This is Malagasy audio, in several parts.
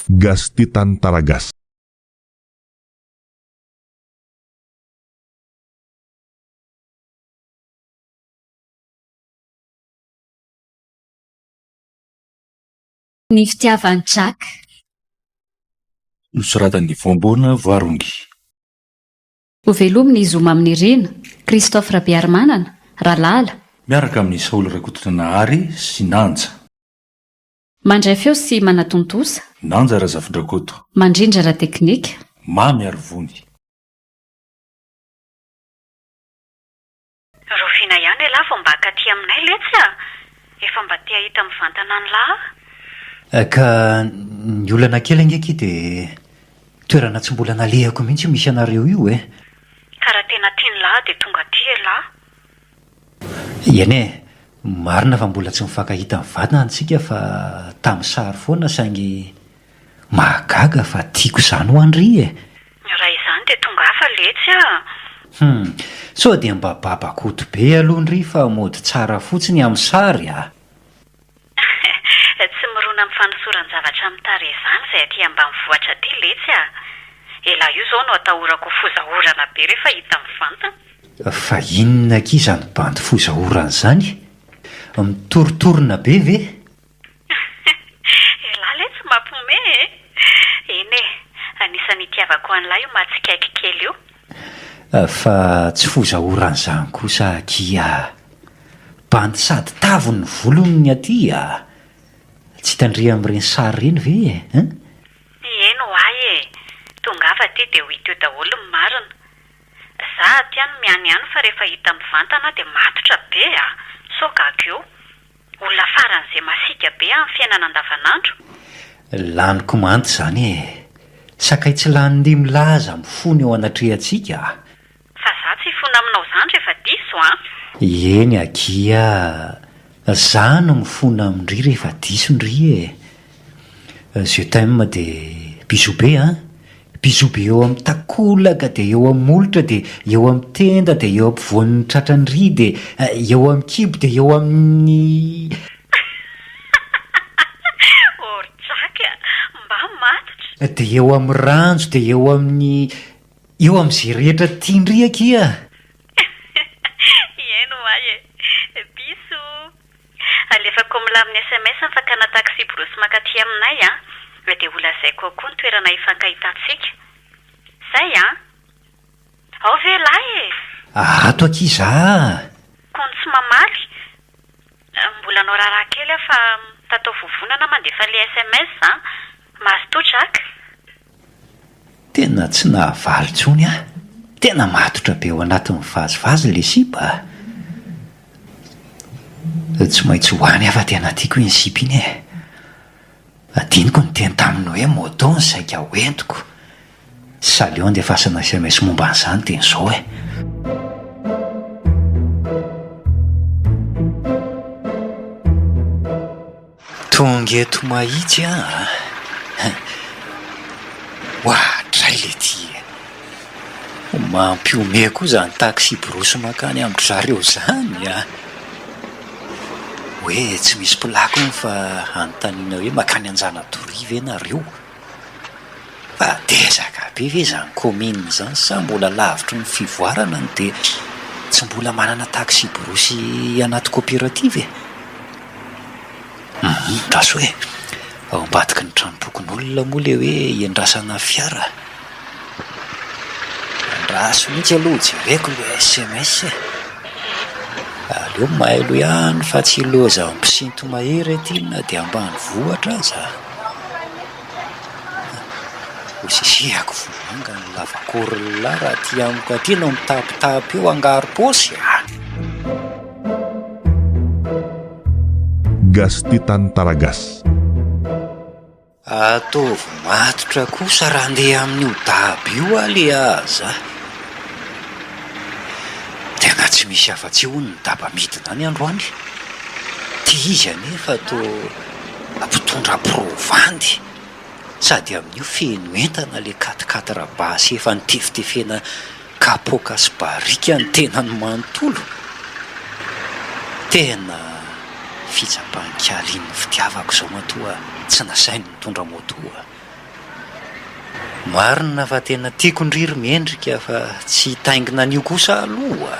Gastitan Taragas. Ny fitiavan'ny Jack. Nosoratan'ny voamboana Voarongy. Ho velominy izy oma amin'ny rina, Christophe Rabearmanana, Ralala. Miaraka amin'ny Saoly Rakotonanahary sy Nanja. Mandray feo sy manatontosa. Nanja Razafindrakoto. Mandrindra ara-teknika. Mamy Arivony. Roviana ihany elahy vao mba akaty aminay letsy a. Efa mba tia hita mivantana ny lahy. Ka ny olana kely angeky dia toerana tsy mbola nalehako mihitsy misy anareo io e. Karaha tena tiany lahy dia tonga tia lahy. Iany e, marina fa mbola tsy mifankahita mivantana antsika fa tamin'ny sary foana saingy mahagaga fa tiako izany ho andry e. Raha izany dia tonga hafa letsy a. So dia mba babakoto be aloha ndry fa mody tsara fotsiny amin'ny sary a. Tsy mirona amin'ny fanosoran-javatra amin'ny tare izany izay aty ambany vohatra aty letsy a. Ela io izao no atahorako fozahorana be rehefa hita mivantana. Fa inona ki izany bandy fozahorana izany? Mitoritorina be ve? Elahy letsy mampome e. Eny e, anisan'ny itiavako an'lahy io matsikaiky kely io. Fa tsy fozahorana izany kosa kia. Bandy sady tavony ny volony ny aty a. Tsy tandria amin'ireny sary ireny ve e? Eny ho ay e. Tonga hafa aty dia ho hita eo daholo ny marina. Za aty any miany ihany fa rehefa hita mivantana dia matotra be a. So gagio. Olona faran'izay masika be amin'ny fiainana andavanandro. Laniko manty izany e. Sakay tsy lany milaza mifony eo anatrehantsika. Fa za tsy fona aminao izany rehefa diso a. Eny akia. Za no mifona amindry rehefa diso ndry e. Je t'aime dia bisou be a. Bisou be eo amin'ny takolaka dia eo amin'ny molotra dia eo amin'ny tenda dia eo ampovoan'ny tratrandry dia eo amin'ny kibo dia eo amin'ny... Orjaka, mba matotra. Dia eo amin'ny ranjo dia eo amin'ny... eo amin'izay rehetra tiandry akia. Eny ho ay e. Biso. Alefako milahy amin'ny SMS ny fakana taxi borosy makaty aminay a. Dia olazaiko koa ny toerana hifankahitantsika. Zay a. Ao ve lahy e. Ato akiza. Kony tsy mamaly. Mbola anao raharaha kely fa tatao vovonana mandefa le SMS a. Mazototraka. Tena tsy nahavaly tsony a. Tena matotra be ao anatin'ny vazivazy le sipa. Tsy maintsy hoany afa tena tiako iny sipa iny e. Adiniko ny teny taminy hoe moton saika hoentiko. Saleo dia fasana SMS momba an'izany teny izao e. Tonga eto mahitsy a. Ohatray le ty e. Mampiome koa izany taxi borosy makany amin'ny zareo izany a. Hoe tsy misy pilako fa anontaniana hoe makany Anjanadoriva ianareo. Fa dezaka be ve izany komina izany sa mbola lavitry ny fivoarana dia tsy mbola manana taxi borosy anaty coopérative e. Raso hoe ao ambadiky ny tranombokon'olona moa le hoe iandrasana fiara. Raso mihitsy aloha jereko le SMS e. Aleo mailo ihany fa tsy loza mpisinto mahery aty na dia ambany vohatra aza. Hosisihako vomanga ny lavakorona raha ty amiko aty no mitapitapy eo angaro posy a. Gastitan Taragas. Ataovy matotra kosa raha andeha amin'io daby io ale aza. Tena tsy misy afa-tsy hono ny daba midina any androany. Ty izy anefa to ampitondra provandy. Sady amin'io feno entana le 4x4 rabasy efa nitefitefena kapoka sy barika ny tena ny manontolo. Tena fitsapan-kalian'ny fitiavako zao matoa tsy nasainy mitondra motoa. Marina fa tena tiako ndriry miendrika fa tsy hitaingina an'io kosa aloha.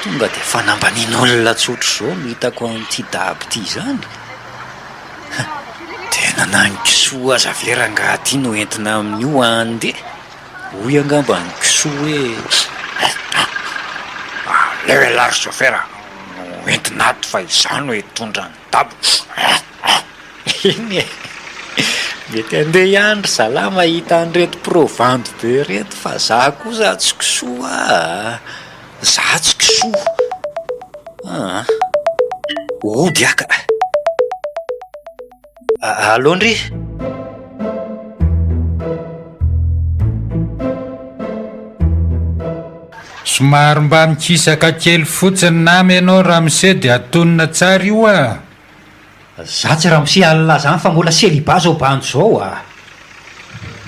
Tonga dia fanambanin'olona tsotro zao no hitako amin'ity dabo ity zany. Tena nankisoa aza veranga ty no entina amin'io andeha. Hoy angamba ny kisoa hoe leo elary sofera no entina ato fa izany hoe hitondra ny dabo. Iny e, mety andeha ihany ry salama hita an'ireto provandy be reto fa za kosa tsy kisoa. Za tsy kisoa. Ody aka. Allo ndry? Somary mba mikisaka kely fotsiny nama ianao Ramose dia atonina tsara io a. Za tsy Ramose alina zany fa mbola seliba zao banjo zao a.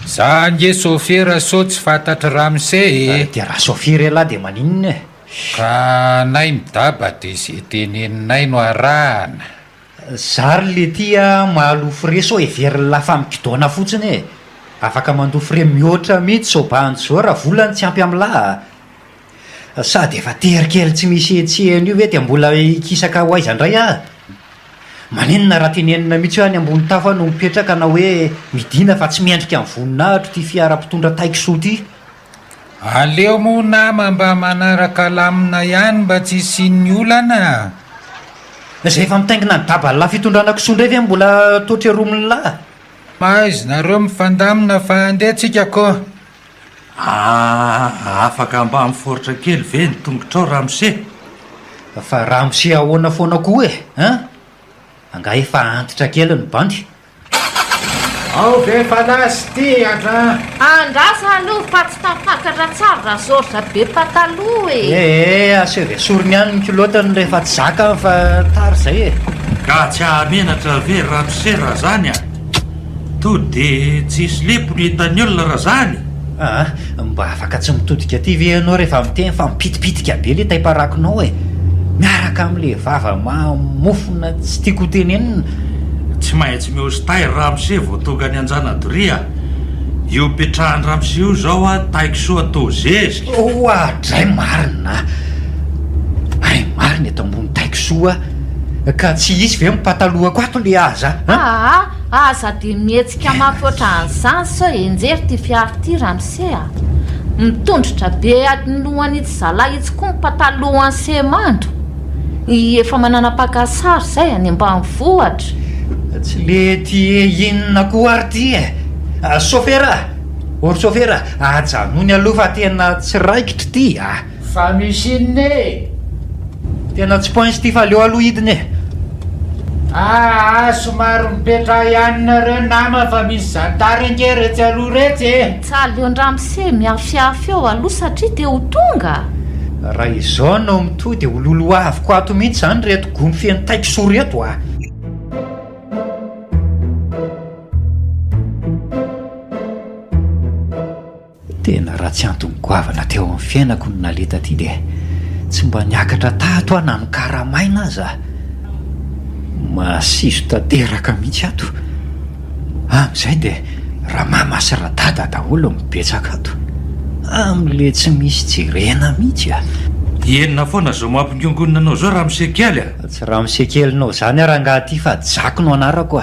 Za nge sofera so tsy fantatry Ramose. Dia raha sofera elahy dia maninona e? Ka nay midaba dia izay teneninay no arahana. Zary le tia mahalofo re so everiny lafa mikidona fotsiny e. Afaka mandofo re mihoatra mihitsy so banjo zao raha volany tsy ampy amlahy. Sady efa terikely tsy misy etsehany io ve dia mbola ikisaka ho aizandray ah. Manenina raha tenenina mihitsy ho any ambony tafa no mipetraka na hoe midina fa tsy miendrika amin'ny voninahitro ty fiara-pitondra taikosoa ty. Aleo moa nama mba manaraka lamina ihany mba tsy hisian'ny olana. Zay efa mitaingina ny dabala fitondrana kisoa ndray ve mbola totra romin'ny lahy. Mahaizynareo mifandamina fa andeha tsika koa. Afaka mba miforitra kely ve ny tongotrao Ramose? Fa Ramose ahoana foana koa e anga efa antitra kely ny bandy. Ao ve fa lasy ty aka. Andrasa aloha fa tsy tafakatra tsara zorza be pataloha e. Aseve sorony ihany ny kilotany rehefa tsy zaka fa tary zay e. Ka tsy ahamenatra ve Ramose raha zany a? To dia tsisy lepo ny hitan'ny olona raha zany. Mba afaka tsy mitodika ty ve ianao rehefa miteny fa mipitipitika be le taiparakonao e. Miaraka amin'le vava mamofona tsy tiako tenenina. Tsy maintsy mihosi-tay Ramose vao tonga ny Anjanadoria. Io petrahany Ramose io zao a taikosoa atao zezika. Oadray marina. Ay marina eto ambony taikosoa ka tsy isy ve mipatalohako ato le aza. Aza dia mihetsika mampihoatra an'izany sao enjery ty fiary ty Ramose a. Mitondritra be adiny lohany itsy zalahy itsy koa mipatalohany semandro. Efa manana-paka sary zay any ambanivohitra. Tsy le ty inona koa ary ty e. Sofera, or sofera, ajanony aloha fa tena tsy raikitra ty Fa misy inona e? Tena tsy pointsy ty fa leo aloha hidiny e. Somary mipetra ihany nareo nama fa misy zantary ange retsy aloha retsy e. Tsaleon Ramose miafiafy eo aloha satria dia ho tonga. Raha izao no mitohy dia ololo aviko ato mihitsy zany reto gomy feno taikosoa reto Tena raha tsy antony goavana teo amin'ny fiainako no naleta ty dia tsy mba niakatra tato na ny karamaina aza. Masiso tanteraka mihitsy ato. Amin'izay dia raha mamasy radada daholo mibetsaka ato amin'le tsy misy jerena mihitsy Enina foana zao mampingongonina anao zao Ramose kely a? Tsy Ramose kelinao zany raha ngaty fa Jako no anarako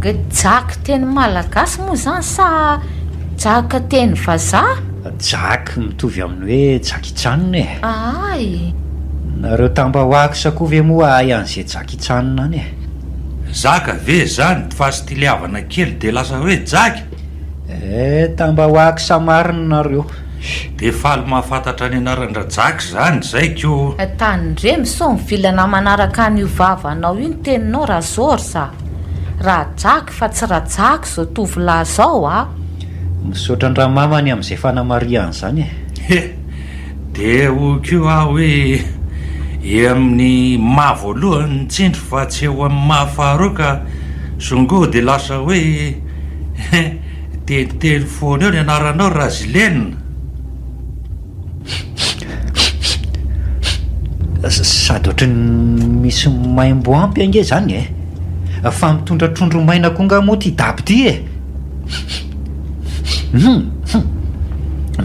Jaka teny malagasy moa zany sa Jaka teny vazaha? Jaka mitovy amin'ny hoe Jakitsanina e. Ay. Nareo tambahoaka sakoa ve moa ay an'izay Jakitsanina any e. Zaka ve zany fa sy tiliavana kely dia lasa hoe Jaka? Tambahoaka samarina nareo. Dia faly mahafantatra ny anarandra Jaka zany zay ko. Tanindremy so mivilana manaraka an'io vavanao io ny teninao raha zorza. Raha Jaka fa tsy raha Jaka zao tovolahy zao Misaotra andramamany amin'izay fanamariany zany e. Dia ho kio hoe amin'ny mahavoalohany tsindry fa tsy eo amin'ny mahafaharoa ka songo dia lasa hoe teniteny foana eo ny anaranao raha Zilena. Sady ohatry ny misy maimbo ampy ange zany e, fa mitondra trondro maina koa nga moa ty daby ty e.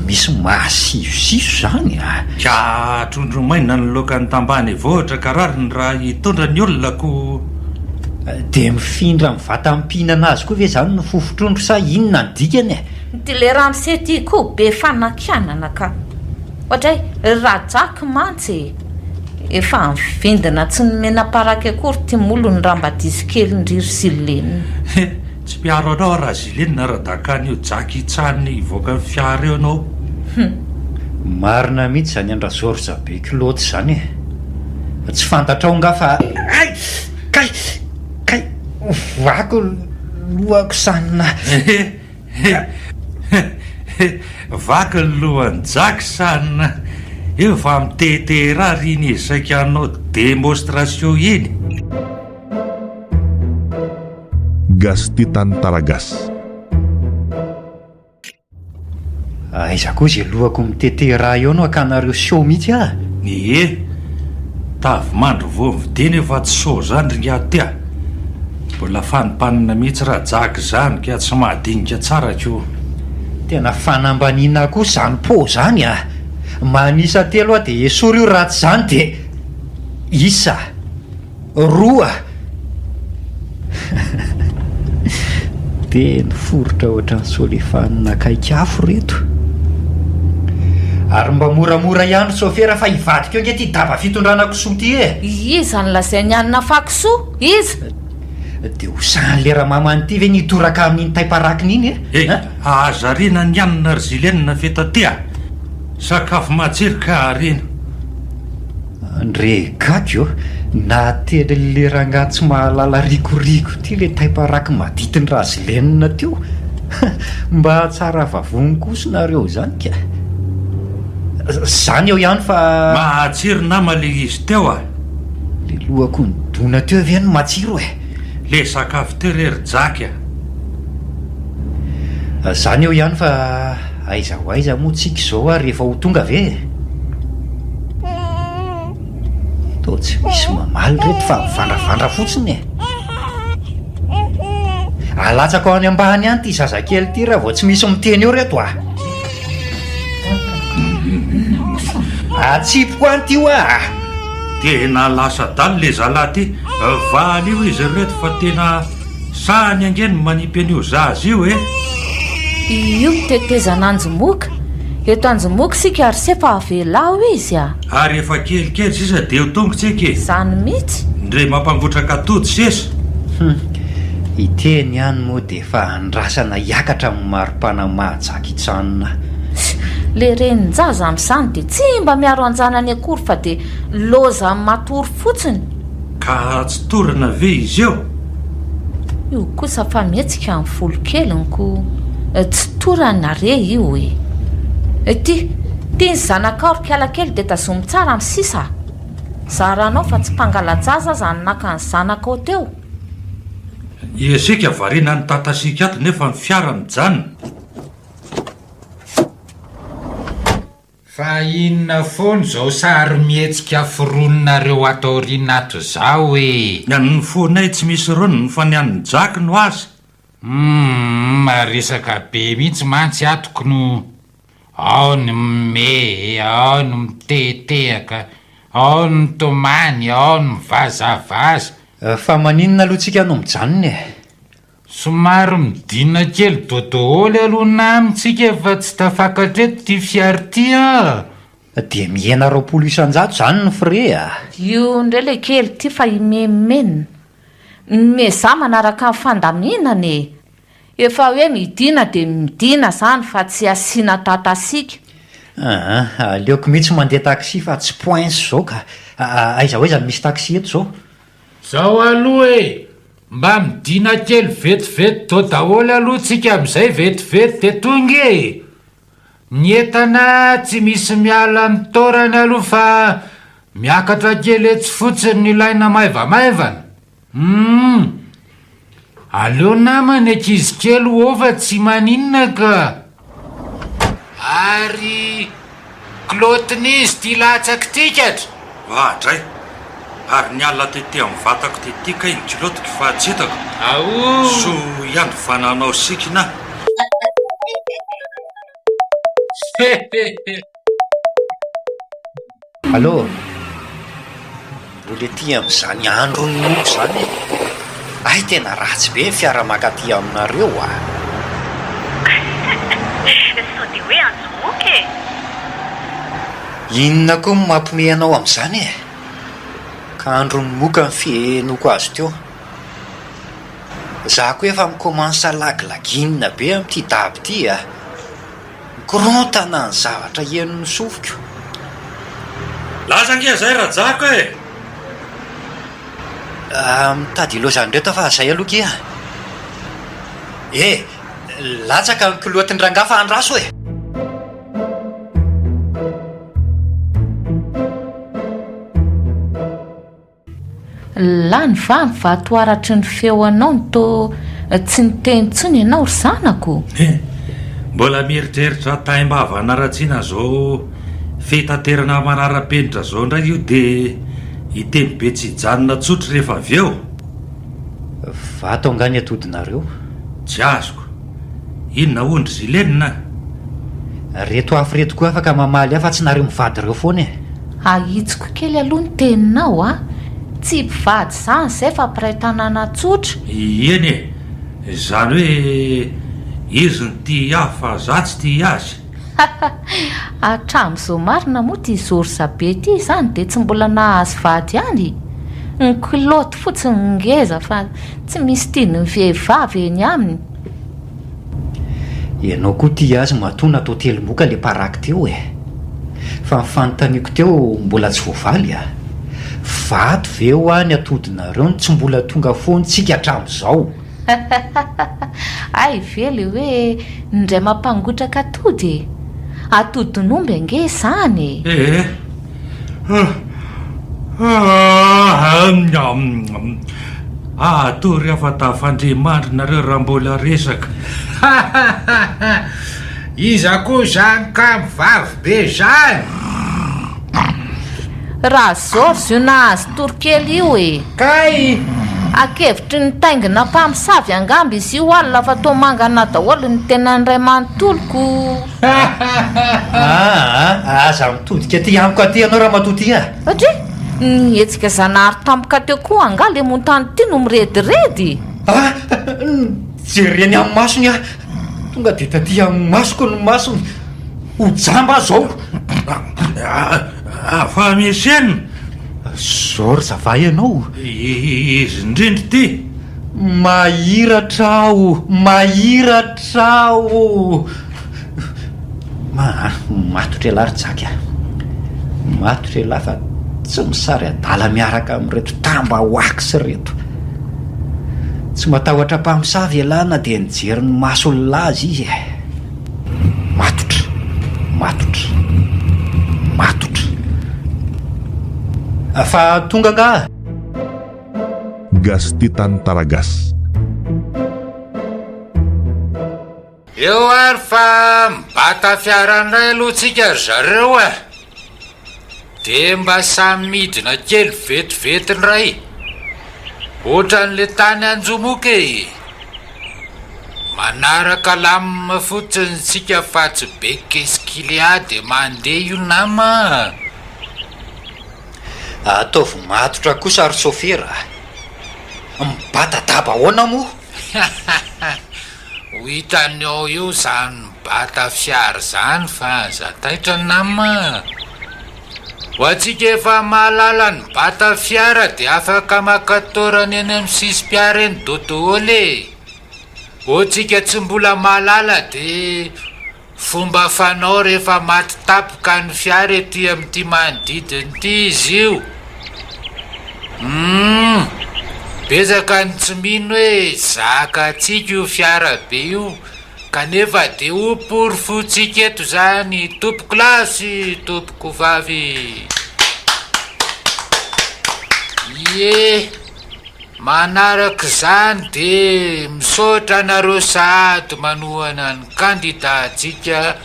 Misy mahasivosiso zany a. Ka trondro maina ny lokany tambany vohatra karariny raha hitondra ny olona ko De mifindra mivata mpihinana azy koa ve zany no fofotrondro sa inona ny dikany e? ty le ramose ty koa be fanakianana ka ohatray rajaky mantsy efa mivindina tsy nomenaparaky akory ty molo ny rambadizy kely ndriry sy lenina. tsy miaro anao raha zilenina raha dakan'io jaky hitsahany voaka ny fiara eo anao. Marina mihitsy zany andra George be kiloty zany e, tsy fantatra ao nga fa kay vako lohako sanina. Vaky ny lohany jaky sanina io fa mitehtera ry iny ezaika anao demonstration iny. Gastitan Taragas. Aiza koa zay lohako mitetera eo no akanareo sio mihitsy a. Tavy mandro voavidiny efa tsy so zany ry aty a. Mbola fanimpanina mihitsy raha jaky zany ka tsy mahadinika tsara ko. Tena fanambanina koa zany po zany a. Manisa telo a de esory io ratsy zany de isa roa. De niforotra ohatran'ny solefanina kaikafo reto. Ary mba moramora ihany sofera fa hivadika eo nge ty daba fitondrana kisoa ty e. Iza ny lazainy anina fakisoa iza de hosan'ny lera mamany ty ve nitoraka amin'iny taiparakiny iny e. Azarina ny anina ry zilenina fetaty a. Sakafo matsiro ka arina. Andre kakio na tely leranga tsy mahalala rikoriko ty le taiparaky maditiny raha zilenina teo. Mba tsara vavony kosonareo zany ka. Zany eo ihany fa mahatsiro nama le izy teo a. le lohako nidona teo avy any matsiro e. Le sakafo teo rery jaky a. Zany eo ihany fa aiza ho aiza moa tsika zao a rehefa ho tonga ve. To tsy misy mamaly reto fa mivandravandra fotsiny e. Alatsako any ambany any ty zazakely ty raha vao tsy misy miteny eo reto a. Atsipoko any ty io a. Tena lasa daly le zalahy ty. Valy io izy reto fa tena sahany angeny manipy an'io zazy io e. io mitetezana anjomoka eto anjomoka sika ary sefa avelao izy a. Ary efa kelikely sisa de ho tongotsika e. Zany mihitsy Ndre mampangotraka atody sesa. Iteny ihany moa de fa andrasana hiakatra amin'ny maripana mahajaky hitsanina. le renin-jaza amin'izany de tsy mba miaro anjanany akory fa de loza matory fotsiny. Ka tsy torana ve izy eo. Io kosa fa mihetsika amin'ny folo keliny tsy toranare io e. Tiany zanakaorika alakely de tazomy tsara amin'ny sisa. Zaranao fa tsy mpangalajaza zany naka ny zanakao teo. Iesika varina ny tatasika ato nefa ny fiara mijanona. Fa inona foana zao sary mihetsika fironinareo atao rinato zao e. Ny fonay tsy misy roniny fa ny an'ny jaky no azy. Maresaka be mihitsy mantsy atoko no ao ny me, ao ny mitetehaka, ao ny tomany, ao ny mivazavaza. Fa maninona aloha tsika no mijanony e. Somary midina kely dodoholy aloha namitsika efa tsy tafakatreto ty fiary ty a. De mihena 20 isan-jato zany ny fre a. Io ndre le kely ty fa imemenina. Meza manaraka ny fandaminana e. Efa hoe midina de midina zany fa tsy asiana tatasika. Aleoko mihitsy mandeha taxi fa tsy poince zao ka. Aiza hoe zany misy taxi eto zao. Zao aloha e, mba midina kely vetivety to daholy aloha tsika am'izay vetivety de tonga e. Ny entana tsy misy miala ny torany aloha fa miakatra kely etsy fotsiny ny ilaina maivamaivana. Aleo namany ankizy kely ova tsy maninona ka. Ary klotinizy ty latsaky tikatra. Hoadray, ary ny alina tety amin'ny vatako tety ka iny kilotiko fa tsy hitako. Ao! So iandro fananao sikina. Allô? Mbola ty amin'izany andro ny moko zany e. Ay, tena ratsy be fiara makaty aminareo a. Sao dia hoe anjomoka e. Inona koa no mampiomehy anao amin'izany e? Ka andro ny moka ny fihenoko azy teo. Za koa efa mikomansa lagilaginina be amin'ity davy ty a. Mikorontana ny zavatra henon'ny sofiko. Laza nge zay rajako e. Mitady ilozany reto fa zay aloha kia. Latsaka ny kilotin'ny rangafa andraso e. Lany va ny vatoaratry ny feo anao ny to tsy niteny tsony ianao ry zanako. Mbola mieritreritra taim-bava anaratsiana zao fitaterana manara-penitra zao indray io dia iteny be tsy hijanona tsotra rehefa avy eo. Vato angany atodinareo. Tsy azoko. Inona ondry zilenina? Reto afy reto koa afaka mamaly afa tsy nareo mivady reo foana e. Ahitsiko kely aloha ny teninao a. Tsy mpivady zany zay fa mpiray tanàna tsotra. Eny e, zany hoe izy ny tia ahy fa za tsy tia azy. Hatramin'izao marina moa ty zorsa be ty zany dia tsy mbola nahazo vady ihany. Ny kiloty fotsiny ngeza fa tsy misy tiany ny vehivavy eny aminy. Ianao koa tia azy matona atao telo moka le paraky teo e. Fa nyfanontaniako teo mbola tsy voavaly a. Vato veo a ny atodinareo ny tsy mbola tonga fontsika hatramin'izao. Ay vely hoe ndray mampangotraka atody. Atodin'omby ange zany e. Tory afa tafandrimandry nareo raha mbola resaka. Iza koa zany ka mivavy be zany. Raha George io nahazo torokely io e. Kay Akevitry ny taingina mpamosavy angamby izy io alina fa to mangana daholo ny tena nyray manontoloko. Aza mitodika ty amiko aty ianao raha matoty a. Satria nietsika zanahary tampoka teo koa anga le montany ty no mirediredy. Jereny amin'ny masony a. Tonga de taty amin'ny masoko ny masony ho jamba zao. Fa misy enina. Zao ry zava ianao. Izy indrindry ty. Mahiratra aho, mahiratra aho. Matotra elahy ry jaka. Matotra elahy fa tsy misary adala miaraka amin'reto tamba hoakisy reto. Tsy matahotra mpamosavy elahy na dia nijery ny maso lazy izy e. Matotra, matotra, matotra. Fa tonga nga. Gastitan Taragas. eo ary fa mibata fiaran'ray aloha tsika ry zareo e. De mba samy midina kely vetivetiny ray ohatran'le tany anjomoka e. Manaraka lamina fotsiny tsika fa tsy be kesikilea de mandeha io nama. Ataovy matotra kosa ry sofera. Mibata daba ahoana moa? Ho hitany ao io zany mibata fiara zany fa za taitra nama. Ho atsika efa mahalala ny bata fiara de afaka makatorany eny amin'ny sisim-piara eny dôdôly e. Ohatsika tsy mbola mahalala de fomba fanao rehefa maty tapoka ny fiara ety amin'ity manodidiny ity izy io. Bezaka ny tsy mino hoe zaka atsika io fiara be io kanefa de oporofontsika eto zany tompoko lasy tompoko vavy. Ie manaraka zany de misaotra nareo sady manohana ny kandidatsika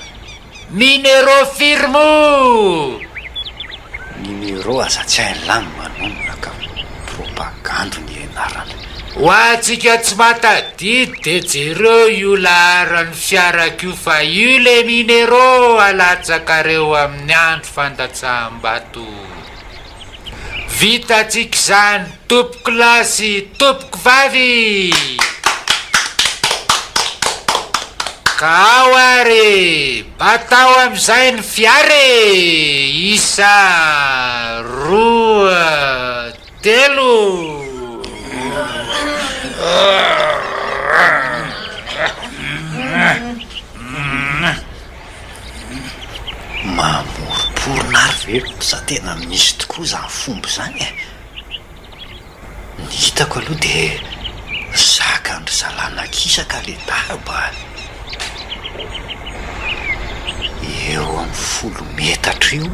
minero firmo. numéro aza tsy hain'lany manonona ka propagando ny ianarana. ho antsika tsy matadidy de jereo io laharany fiarak'io fa io le minero alatsakareo amin'ny andro fandatsaham-bato. Vitatsika izany tompoko lasy tompoko vavy. Ka ao ary batao amin'izay ny fiare. Isa 2 3 mamoriporona ary ve za tena misy tokoa zany fomba zany e. Ny hitako aloha de zakandry zalanakisaka le daba eo amin'ny 10 metatra io.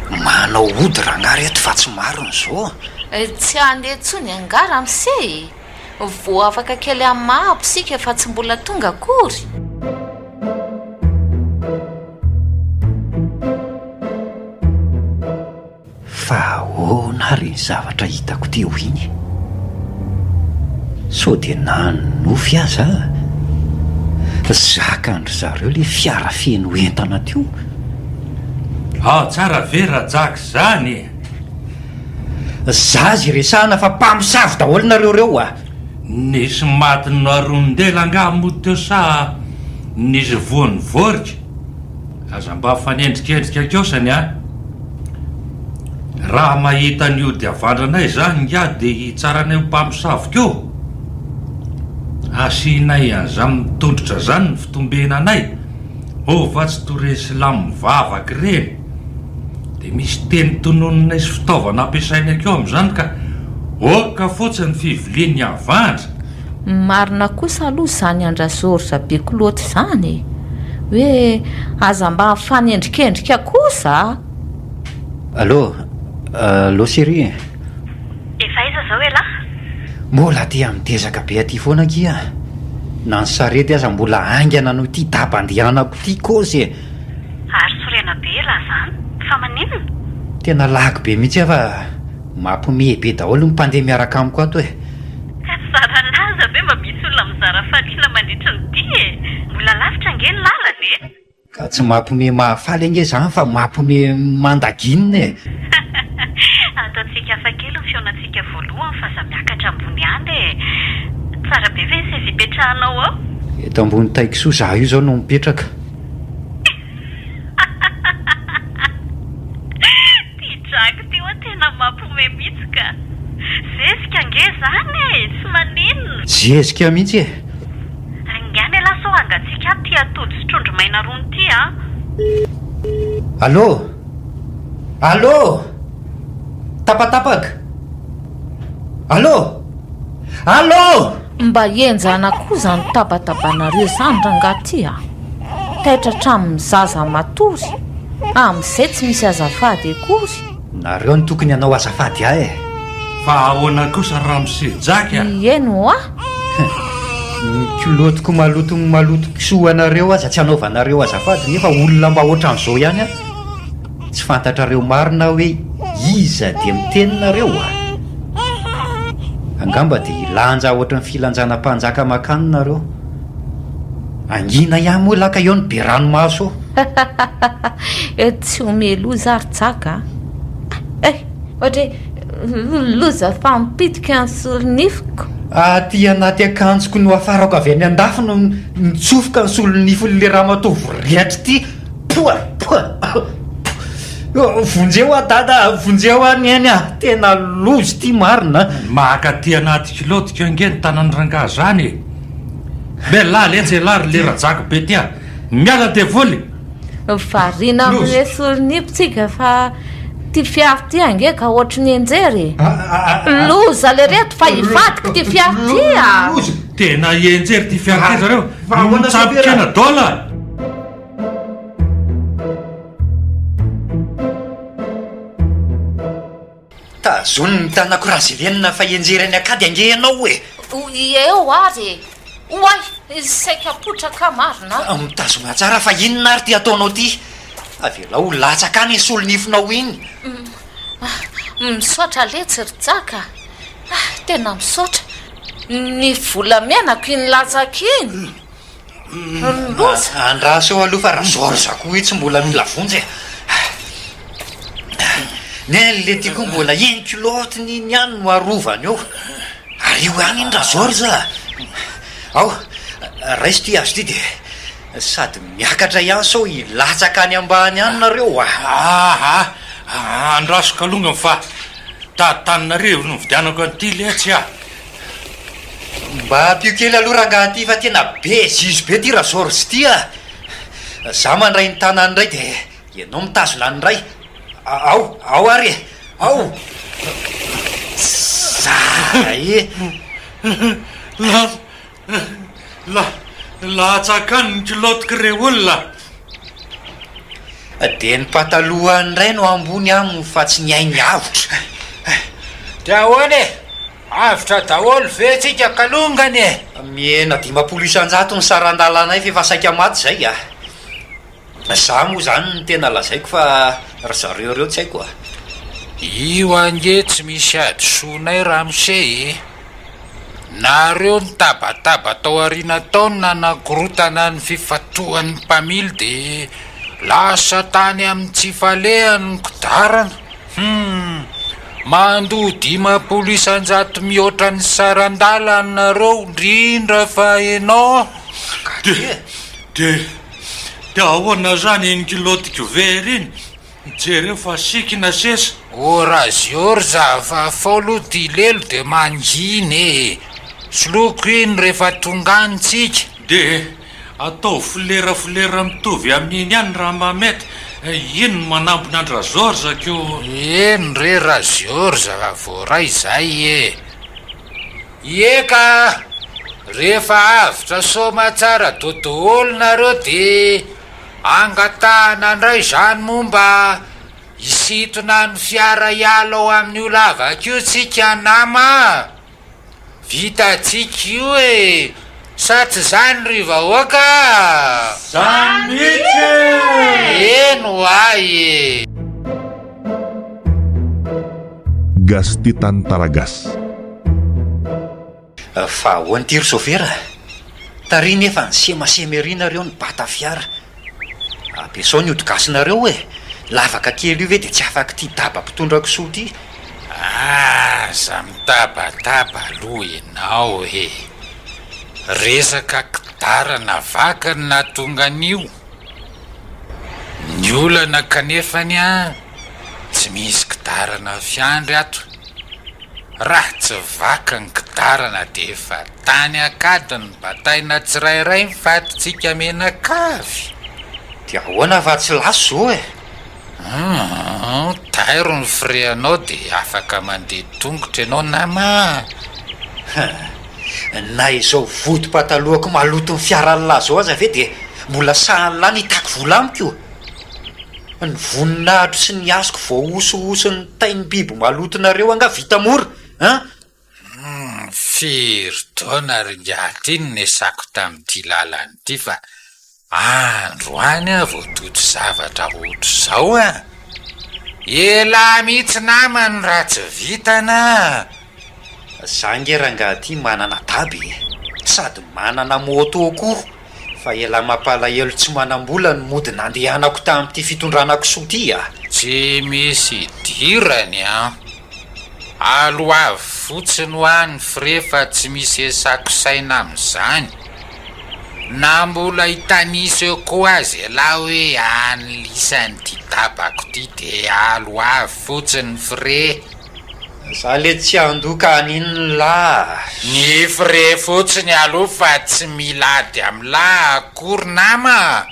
Manao ody rangary eto fa tsy marony zao. Tsy andetsony angara am'se vo afaka kely amin'ny mahabo sika fa tsy mbola tonga akory. Fa ahoana ary ny zavatra hitako teo iny? So de nanofy aza zakandry zareo le fiara feno entana teo. Tsara vera jak zany. Zazy resahana fa mpamosavy daholo nareo reo a. Nisy matiny narondela nga mody teo sa nisy voany vorika. Aza mba fanendrikendrika akiosany a. Raha mahita n'io de avandranay zany nga de hitsaranay mpamosavy keo. Asinay an'za mitondrotra zany ny fitombenanay. Fa tsy toresy lamivavaky reny. De misy teny tonononay sy fitaovana ampiasainy akeo am'izany ka oka fotsiny fiviliany avandra. Marina kosa aloha zany andrazorza be kiloty zany hoe aza mba fanendrikendrika kosa. Allo Siri. Efa iza zao e lahy? Mbola te amidezaka be aty foana kia. Na ny sarety aza mbola aingana no ty tabandehanako ty kozy. Ary sorena be raha zany, fa maninona? Tena lako be mihitsy fa mampome be daholo ny mpandeha miaraka amiko ato e. Ka tsara laza be mba misy olona mizara falina mandritra ny dy e. Mbola lavitra nge ny lalana e. Ka tsy mampome mahafaly ange zany fa mampome mandaginina e. Ataontsika hafa kely ny fionantsika voalohany fa za miakatra ambony any e. Tsara be ve ny seza ipetrahanao ao? Eto ambony taikosoa za io zao no mipetraka. Tidraky teo a tena mampome mihitsy ka. Zezika nge zany e, tsy maninona. Zezika mihitsy e. Angany e laso angatsika ty atody sy trondro maina rony ty a. Allo tapatapaka. Allo Mba enjana koa zany tabatabanareo zany rangaty a. Taitra hatramin'ny zaza matory am'izay tsy misy azafady akory. nareo ny tokony hanao azafady ahy e. Fa ahoana kosa raha misejaka. Ieno a? Ny kilotiko maloto kisoa anareo aza tsy hanaovanareo azafady nefa olona mba ohatran' izao ihany a. Tsy fantatrareo marina hoe iza de miteninareo a. Angamba de ilanja ohatran'ny filanjanam-panjaka makany nareo. Angina ihany moa laka eo ny be ranomaso. Tsy ome loza ary tsaka. Ohatra loza fa mipitika ny solonifiko. Aty anaty akanjoko no afarako avy any andafy no mitsofoka ny solonifo le raha matovy riatra ty. Vonjeo a dada, vonjeo any any a. Tena lozy ty marina. Maka ty anaty kilotika nge ny tanany ranga zany. Be laly etsy lary le rajako be tya. Miala de voly. Varina amin'le solonifitsika fa ty fiary ty ange ka ohatry ny enjery. Loza le reto fa ivadiky ty fiary ty a. Tena enjery ty fiary ty zareo. Mitsabokena dola. Tazony ny tanako razilenina fa enjerany akady ange ianao e. Eo ary. Oay, saika potraka marina. Mitazona tsara fa inona ary ty ataonao ty? avy ela ho latsaka any solonifinao iny. Misaotra letsy ritsaka. Tena misaotra. Ny vola mianako iny latsaka iny. Loza. Andraso aloha fa razorzako itsy mbola mila vonjy. Ne le tiako mbola enculotiny iny ihany no arovany eo. Ary io any iny razorza. Ao, raisy ty azy ty de sady miakatra ihany sao hilatsaka any ambany any nareo Andrasoko alongany fa Tananarivo no vidianako an'ity letsy a. Mba pio kely aloha rangaha ty fa tena be zizo be ty razorzy ty a. Za mandray ny tanany indray de ianao mitazona ny ray. Ao ary ao. Zay Latsaka ny kilotiko re olona. de ny patalohany ray no ambony aminy fa tsy ny ainy avotra. De ahoana e? Avitra daholo ve tsika kalongany e? Miena 500 ny saran-dalanay fa efa saika maty zay a. Za moa zany ny tena lazaiko fa ry zareo reo tsy haiko a. Io ange tsy misy ady sonay Ramose. Nareo ny tabataba tao ariana taona nanakorotana ny fifatohan'ny mpamily de lasa tany amin'ny tsy falehan'ny kodarana. Mandoa 500 mihoatra ny saran-dalany nareo indrindra fa ianao. De ahoana zany iny kilotiko very iny? Jereo fa sikina sesa. Oraziorza fa folo ty lelo de manginy e. Soloko iny rehefa tonga anytsika. De atao folera mitovy amin'iny ihany raha mamety. Ino no manambony andry razorza keo? Eny re razorza voray zay e. Eka rehefa avitra soma tsara dodoholo nareo de angatahana ndray zany momba isitona ny fiara iala ao amin'ny olavak'io tsika nama. Vitatsika io e. Sa tsy zany ry vahoaka? Zany mihitsy! Eno ay e. Gastitan Taragas. Fa hoany ty ry sofera. Tary nefa ny semasemerina reo ny bata fiara. Ampiasao ny odigasinareo e. Lavaka kely io ve de tsy afaka ty daba mpitondra kisoa ty. Za mitabataba aloha ianao e. Resaka kidarana vakany na tonga an'io. Ny olana kanefany a tsy misy kidarana fiandry ato. Raha tsy vakany kidarana de efa tany akadiny bataina tsirairay mifatitsika menakavy. De ahoana fa tsy laso zao e. Tairo ny freanao de afaka mandeha tongotra ianao nama. Na izao vody patalohako maloto ny fiara lazo aza ve de mbola sahany lany hitako vola amiko io. Ny voninahitro sy ny asoko voaosoosy ny tainy biby malotonareo anga vita mora Firy-taona ringaty iny nesako tamin'ity lalany ity fa androany a voatoto zavatra ohatr' zao a. Ela mihitsy namany raha tsy vitana. Zange rangaty manana daby sady manana moto koa fa ela mampalahelo tsy manambola ny mody nandehanako tamin'ity fitondranako soa ty a. Tsy misy dirany a. Aloha fotsiny ho any frefa tsy misy esako saina amin'izany. Na mbola hitaniseko azy ela hoe an'lisany ty tabako ty de aloha fotsiny fre. Za le tsy andoka an'iny la. Ny fre fotsiny aloha fa tsy milady am'la akory nama.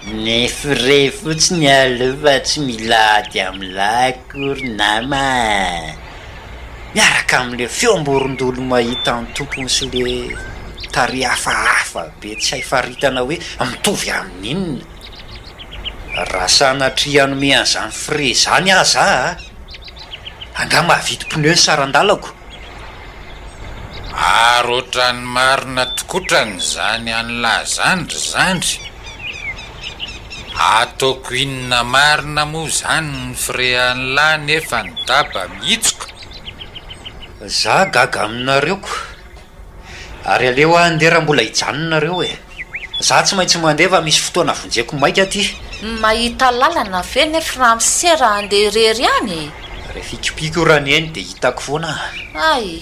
Ny fre fotsiny aloha fa tsy milady am'la akory nama. Miaraka am'le fiomborondolo mahita ny tompony sy le tary hafahafa be tsy haifaritana hoe mitovy amin'inona. Raha sanatria anome an'izany fre zany aza anga mahavity pneu ny sarandalako. Arotrany marina tokotrany zany an'la zandry. ataoko inona marina moa zany ny frean'lahy nefa ny daba mihitsoka. za gaga aminareoko ary aleo andeha raha mbola hijanonareo za tsy maintsy mandeha fa misy fotoana vonjeko maika aty. mahita lalana ve nefa ramsera andeha rery any? rehefa ikipiko rany eny dia hitako foana. ay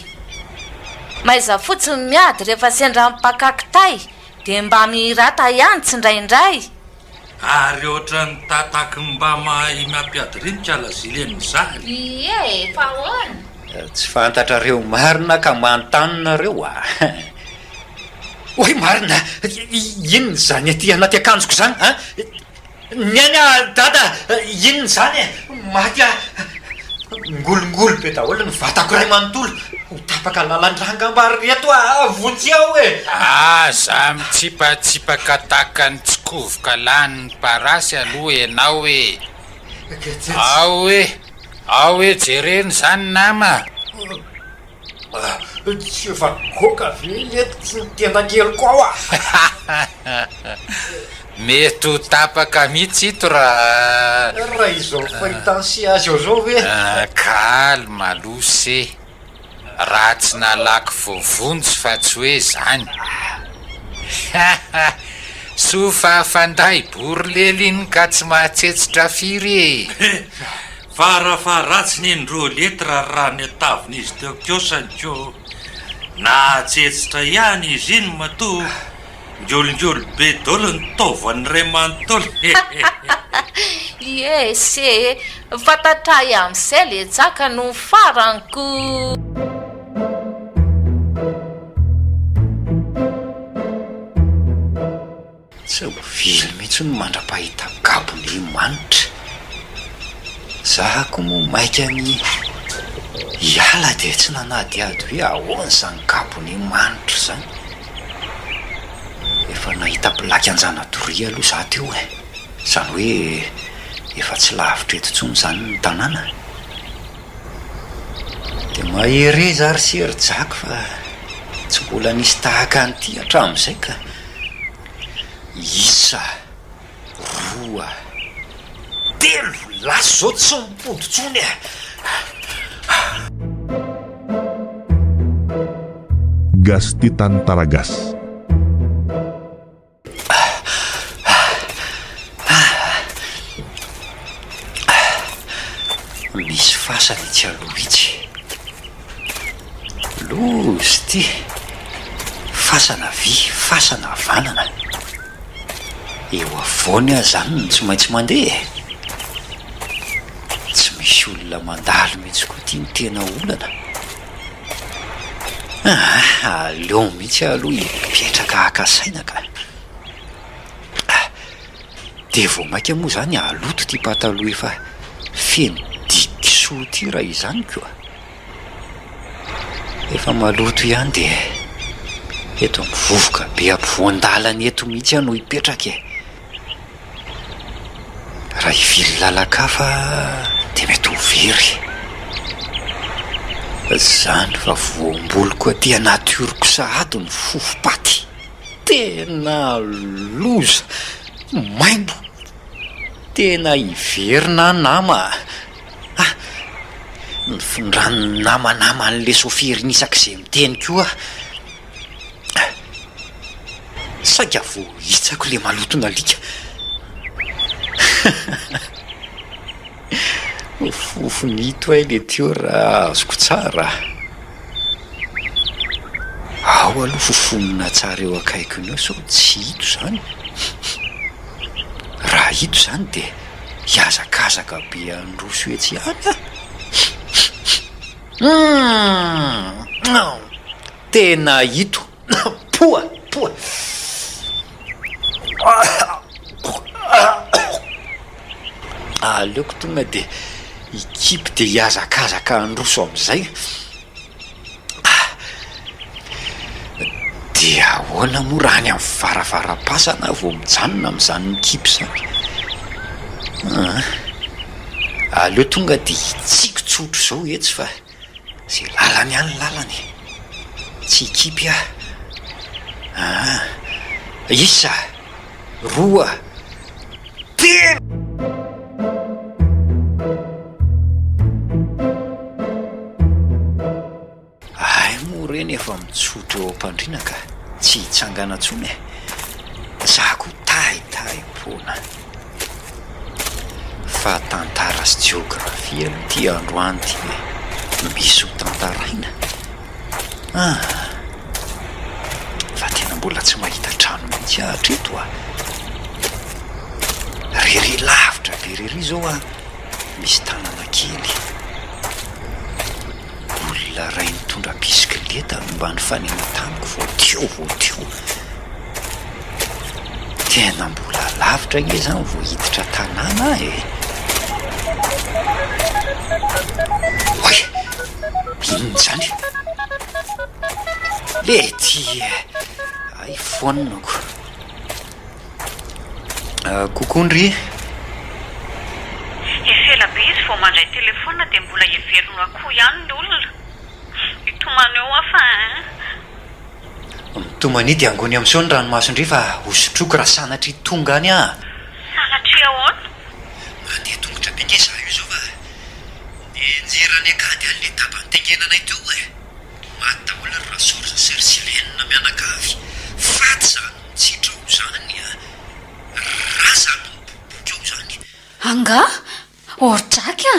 maiza fotsiny miady rehefa sendra mipakakitay dia mba mirata ihany tsy indraindray. ary ohatra ny tataky mba mahay mampiady rinika lazilen'izany. ie fa hoany tsy fantatrareo marina ka mantanonareo oy marina inona zany aty anaty akanjoko zany a ny any a dada inona zany maty ngolongolo be daholo ny vatako ray manontolo ho tapaka lalandrangam reto vonjy ao za mitsipatsipaka tahaka ny tsikovoka lany ny parasy aloha ianao ao hoe jereny zany nama. tsy efa goka ve eto tsy nitendakeloko ao mety ho tapaka mihitsy ito raha izao fahitansi azy eo zao ve kalma lose raha tsy nalako voavonjy fa tsy hoe zany. sofa fanday bory leliny ka tsy mahatsetsitra firy farafaratsy ny indro letra raha ny atavin'izy teo kiosany ko nahatsetsitra ihany izy iny mato njolonjolo be dolo ny taovany ray manontolo. ie se fantatray am'izay le jaka no faranko. tsy vily mihitsy no mandra-pahita gabony manitra zahako mo maika ny hiala dia tsy nanadiady hoe ahoany zany gabony manitra zany. efa nahita plaky anjanadoria aloha za teo zany hoe efa tsy lavitra eto ntsony zany ny tanàna dia mahere zary sery-jako fa tsy mbola nisy tahaka anyty hatramin'izay ka isa 2 3 lasy zao tsy mipodintsony Gas Titan Taragas. misy fasana tsy aloitsy lozy ty fasana vy fasana vanana eo avoany a zany no tsy maintsy mandeha tsy misy olona mandalo mihitsy koa tia ny tena olana aleo mihitsy aloha hipetraka hakasaina ka de vo maika moa zany aloto ty pataloha efa feno dikisoa ty raha izany koa efa maloto ihany de eto mivovoka be ampivoan-dalany eto mihitsy ano hipetraka raha hivily lalakafa de mety ho very zany fa voambolo koa tia natioroko sahady ny fofopaty tena loza maimbo tena hiverina nama ny fondrano namanama an'le soferinisak'izay miteny koa saika vo hitsako le malotona alika fofonito ay le teo raha azoko tsara ao aloha fofonina tsara eo akaikony eo so tsy hito zany raha hito zany de hiazakazaka be androso etsy hany tena hito poa aleoko tonga de ikipy de hiazakazaka androso am'izay de ahoana moa raha any amin'ny varavarapasana vo mijanona am'izany mikipy zany aleo tonga de hitsikotsotro zao etsy fa zay lalany any lalany tsy ikipy isa 2 3 eny. ay moa reny efa mitsotra eo ampandrina ka tsy hitsangana ntsony e. zako taitaipona fa tantara sy jiografia aloha ty androany ty misy ho tantaraina. Fa tena mbola tsy mahita trano mihitsy hatreto a. Rery lavitra be rery zao a misy tanana kely. Olona ray mitondra bisikileta mba ny fanena tamiko voatio. Tena mbola lavitra nge zany vo hiditra tanàna e. Oy, inona zany? Lety ay fononako. Kokondry efela be izy vao mandray telefona dia mbola everona koa ihany ny olona itomana eo afa mitomany dia angony amin'izao ny ranomasondry fa hosotroko raha sanatry tonga any a. sanatry ahoana mandeha tongotra be nge za io zao fa enjerany akady any le tapany tengenanay teo e. matahola raha sorsa sersilenina mianakavy faty zany mitsitra ao zany a. raha zany boboka eo zany. anga ordraky a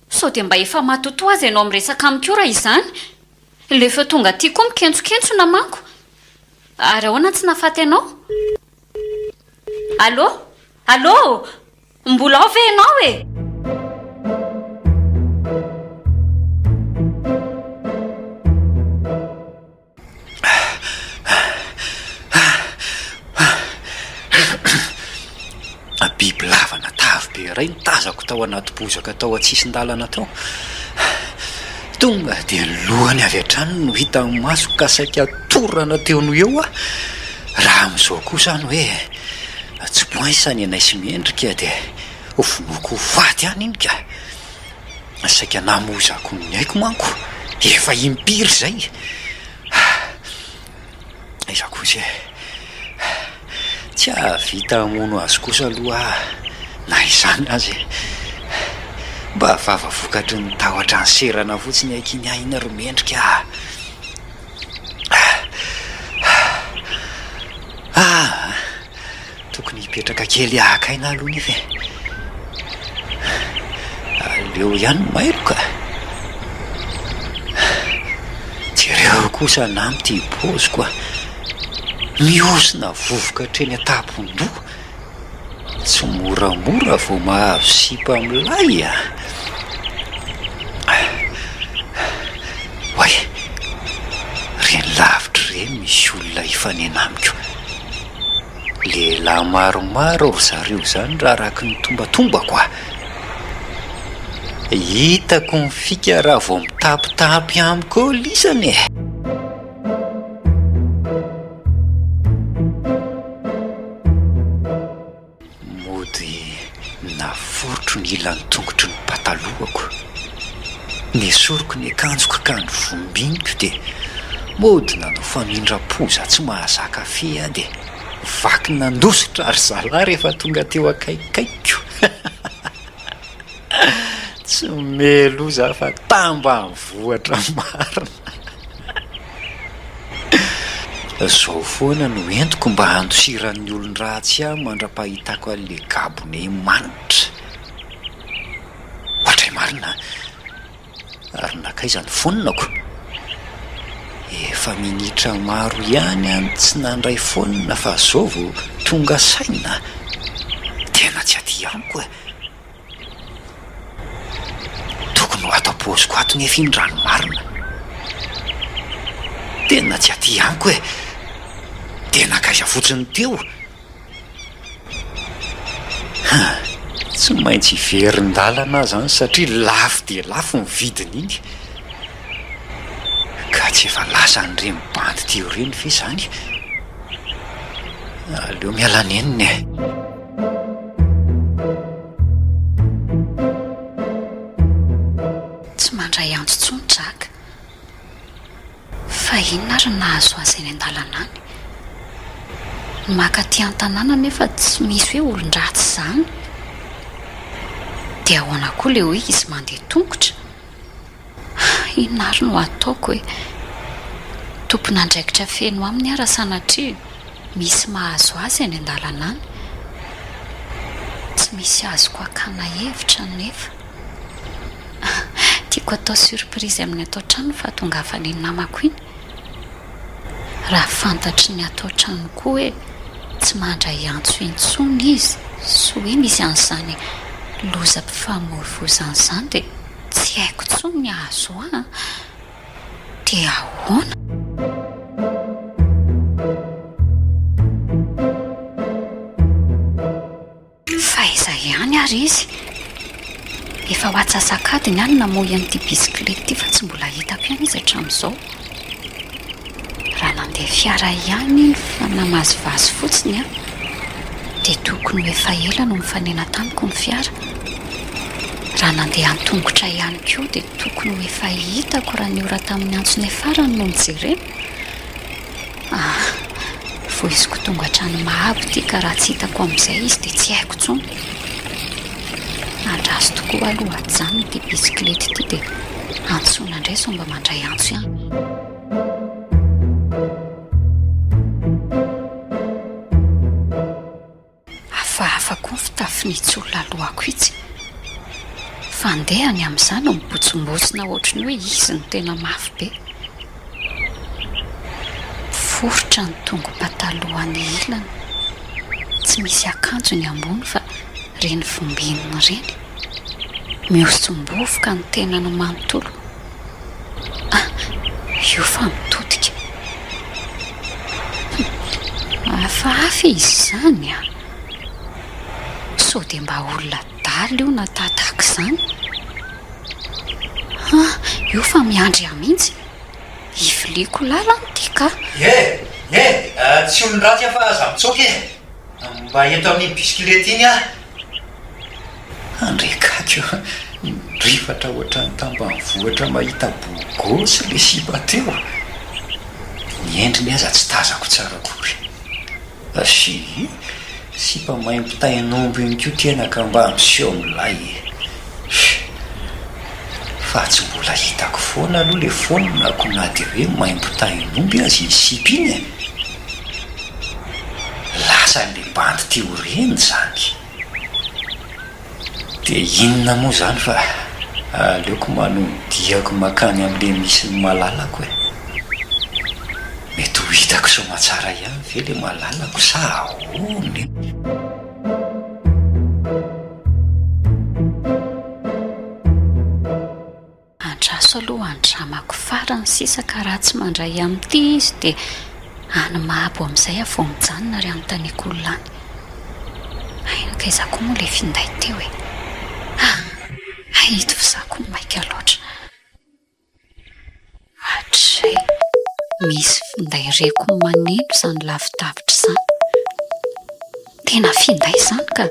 sao dia mba efa matoto azy ianao miresaka amiko raha izany lefa tonga ty koa mikentsonkentso namanko ary ahoana tsy nafaty ianao. allo mbola ao ve ianao e. biby lavana tavy be ray nitazako tao anaty bozaka tao atsisin-dalana tao. Tonga dia lohany avy hatrany no hita amin'ny maso kasaika torana teo no eo a. Raha amin'izao kosa any hoe tsy poinsany anay sy miendrika dia ofonoko faty any iny ka. Saika namozako ny haiko manko efa impiry zay. Iza kosa tsy avita mono azy kosa aloha na izany azy mba vava vokatry ny tahotra ny serana fotsiny aikiny ahina ro mendrika. Tokony hipetraka kely ahakaina aloha nefa aleo ihany mairo ka. jereo kosa namy ty boziko a miosina vovoka treny atapon-doha tsy moramora vo mahazo sipa amilay a. oay reny lavitra reny misy olona hifanenamiko. lehilahy maromaro ry zareo zany raha raky ny tombatombako a. hitako mifika raha vao mitapitapy amiko lisany e. naforotro ny ilany tongotry ny patalohako nesoroko ny akanjoko ka ny vombiniko dia mody nanao famindra-poza tsy mahazaka fe a dia vaky nandositra ary zalahy rehefa tonga teo akaikikaiko. tsy meloza fa tamba ny vohatra marina. zao foana no entiko mba handosiran'ny olon-dratsy aho mandra-pahitako an'le gabone manitra. ohatray marina ary nakaizany fononako efa minitra maro ihany any tsy nandray fonina fa zao vo tonga saina tena tsy aty amiko e. tokony ho atao poziko ato nefa iny rano marina tena tsy aty amiko e. tena kaiza fotsiny teo tsy maintsy hiverin-dalana zany satria lafo dia lafo ny vidiny iny ka tsy efa lasa nyreny bandy teo reny fe zany. aleo mialaneniny e. tsy mandray antsotsony draka fa inona ary nahazo azy any an-dalana any maka ty an-tanàna nefa tsy misy hoe olon-dratsy zany. dia ahoana koa le hoe izy mandeha tongotra? Inona ary no ataoko hoe tompona andraikitra feno aminy ara sanatria misy mahazo azy any an-dalana any. Tsy misy azoko akana hevitra nefa. Tiako atao surprise amin'ny atao trano fa tongavany namako iny. Raha fantatry ny atao trano koa hoe tsy mandray antso intsony izy, so hoe misy an'izany loza mpifamoivozana izany dia tsy haiko intsony ny azo a. Dia ahoana? Faiza ihany ary izy. Efa ho atsasakadiny any namoy an'ity bisikilety ity fa tsy mbola hitako ihany izy hatramin'izao. Raha nandeha fiara ihany iny fa namazivazy fotsiny a, dia tokony ho efa ela no mifanena tamiko ny fiara. Raha nandeha an-tongotra ihany koa dia tokony ho efa hitako raha ny ora tamin'ny antsony farany no nijerena. Voiziko tonga hatrany mahabo ity ka raha tsy hitako amin'izay izy dia tsy haiko intsony. Andraso tokoa aloha ajanony ity bisikilety ity dia antsona indray so mba mandray antso ihany. Hafahafa koa ny fitafin'itsy olona alohako itsy. Fandehany amin'izany no mibotsimbotsina ohatrany hoe izy ny tena mafy be. Foritra ny tongo-patalohany ilany. Tsy misy akanjo ny ambony fa reny vombininy reny. Miosombovoka ny tenany manontolo. Io fa mitodika. Hafahafa izy izany a. So dia mba olona daly io na tataka izany. Io fa miandry amintsy. Iviliako lalany ity ka. Tsy olon-dratsy fa aza mitsoka e. Mba eto amin'ny bisikilety iny a. Andrekakio rifatra ohatrany tambanivohitra mahita bogosy le sipa teo. Ny endriny aza tsy tazako tsara kory. Sipa maim-pitain'omby iny koa tena ka mba miseho milay. Fa tsy mbola hitako foana aloha le fononako na dia hoe maim-pitain'omby azy iny sipa iny. Lasa le bandy teo reny zany. Dia inona moa zany fa aleoko manodiako makany amin'le misy ny malalako e. Mety ho hitako somatsara ihany ve le malalako sa ahoana? Andraso aloha andramako farany sisa ka raha tsy mandray amin'ity izy dia any mahabo amin'izay avao mijanona ry anontaniako olona any. Ainaka iza koa moa le finday teo e. Hito fa za koa maika loatra. Hatray, misy finday reko maneno izany lavidavitra izany. Tena finday izany ka.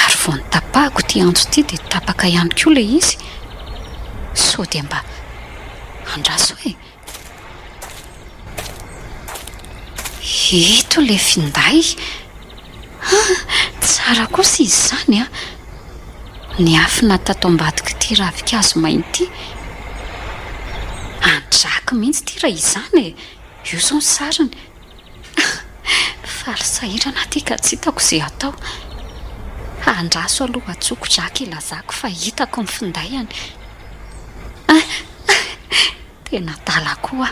Ary vao nitapahako ity antso ity dia tapaka ihany koa le izy. So dia mba andraso e. Hito le finday. Tsara kosa izy izany a. Ny afina tato ambadika ity ravikazo mainty. Andraky mihitsy ity raha izany e. Io zao ny sarany. Faly sahirana ity ka tsy hitako izay atao. Andraso aloha atsoko-draky ilazako fa hitako ny findayany. Tena dala koa.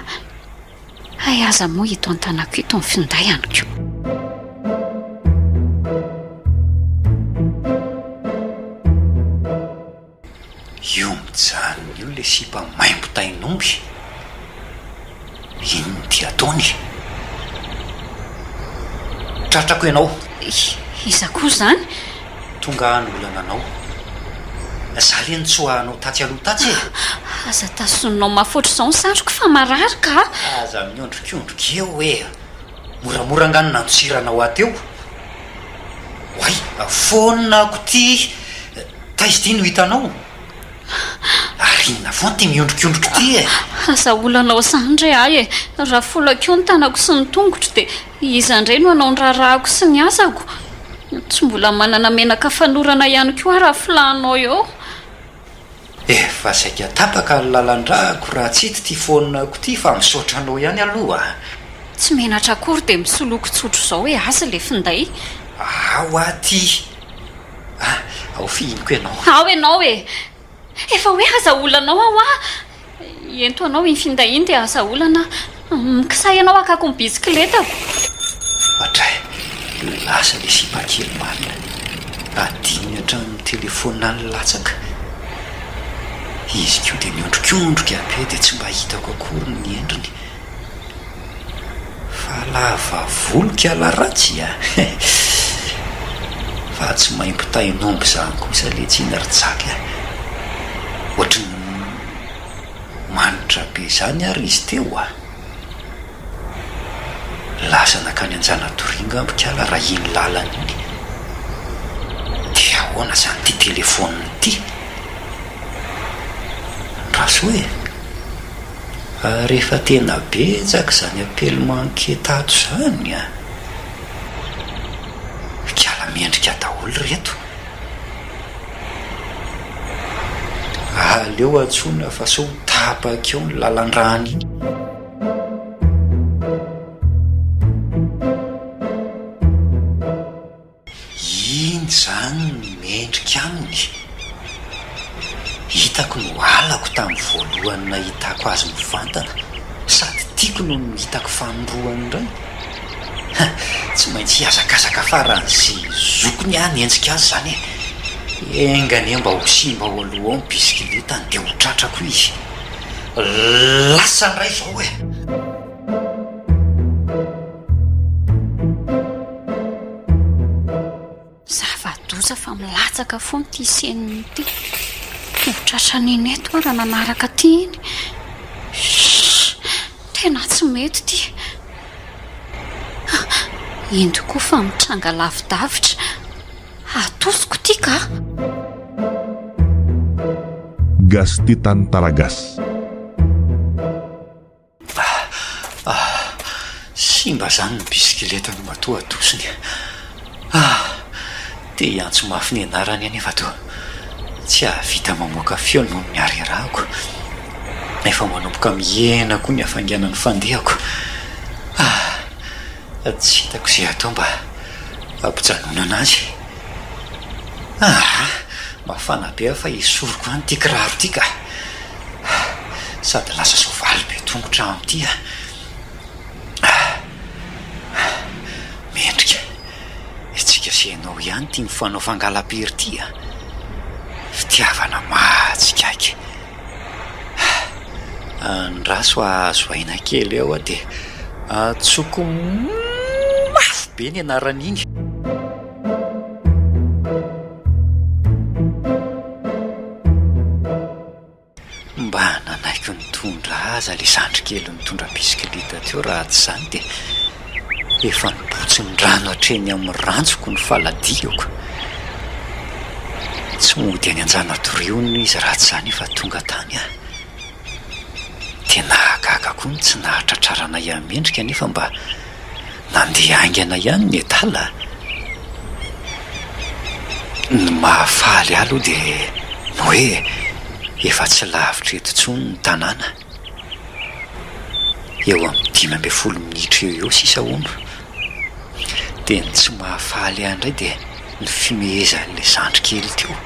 Hay aza moa ito an-tanako ito ny findayany koa. Io mijanona io le sipa maim-pitain'omby. Inona ty ataony? Tratrako ianao. Iza koa izany? Tonga anolana anao. Za le nitsoahanao tatsy aloha tatsy e. Aza tasonao mafotra izao ny sandroko fa marary ka. Aza miondrikondrika eo e. Moramora angano nantsiranao ateo. Oay, fononako ty. Taizy ty no hitanao. Ary inona foana ty miondrikondrika ty e. Aza olanao izany ndray ahy e. Raha folako eo ny tanako sy ny tongotra dia iza indray no anao ny raharahako sy ny asako. tsy mbola manana menaka fanorana ihany koa raha filanao eo. Efa saika tapaka ny lalandrako raha tsy hity ty foninako ty fa misaotra anao ihany aloha. Tsy menatra akory dia misoloko tsotro izao hoe aza le finday. Ao aty. Ao fihiniko ianao. Ao ianao e, efa hoe aza olanao ao ento anao iny finday iny dia aza olana mikisay ianao akako ny bisikletako. Atray, lasa le sipakely marina. Adiny hatramin'ny telefona ny latsaka. Izy koa dia miondrokondroka be dia tsy mba hitako akory ny endriny. Fa lava volika laratsy fa tsy maimpo-tainombo zany kosa le tsy naritsaky ohatry ny manitra be zany ary izy teo lasa nakany anjana toringa ambokala raha iny lalany iny. Dia ahoana zany ty telefoniny ty? Raso hoe rehefa tena betsaka zany apely manketato zany kiala miendrika daholo reto. Aleo atsona fa so tapaka eo ny lalan-drany iny. Iny zany mendrika aminy. Hitako no alako tamin'ny voalohany nahitako azy mivantana, sady tiako no hitako fanomroany indray. Tsy maintsy hiazakazaka faran'izay zokony any enjika azy zany engany mba ho simba ho aloha ao ny bisikletany dia ho tratrako izy. Lasa ndray zao hoe zava-doza fa milatsaka foana ty seniny ty. Hotratrany eto raha nanaraka ty iny. Tena tsy mety ty. Endo koa fa mitranga lavidavitra. Atosiko ty ka. Gastitan Taragas. Simba zany ny bisikileta no matoa atosiny. Te hiantso mafy ny anarany anefa to. Tsy ahavita mamoaka feo no miarerahako. Efa manomboka mihena koa ny hafanganany fandehako. Tsy hitako izay atao mba ampijanona anazy. Mafana be fa esoriko any ty kiraro ty ka. Sady lasa soavaly be tongotra amin'ity mendrika itsika senao ihany ty mifanao fangalam-pery ty fitiavana matsikaiky. Andraso azo aina kely eo dia atsoko mafy be ny anaran'iny. Mba nanaiko nitondra aza le zandrikely nitondra bisikileta teo raha tsy zany dia efa nibotsy ny rano hatreny amin'ny rantsoko ny faladiako. Tsy mody any anjana toriony izy raha tsy zany efa tonga tany tena gaga koa ny tsy nahatratrarana ihany mendrika nefa mba nandeha aingana ihany ny etala. Ny mahafaly aloha dia hoe efa tsy lavitra eto tsony ny tanàna. Eo amin'ny 15 minitra eo sisa omba. Dia ny tsy mahafaly ihany indray dia ny fimehezan'ilay zandrikely teo.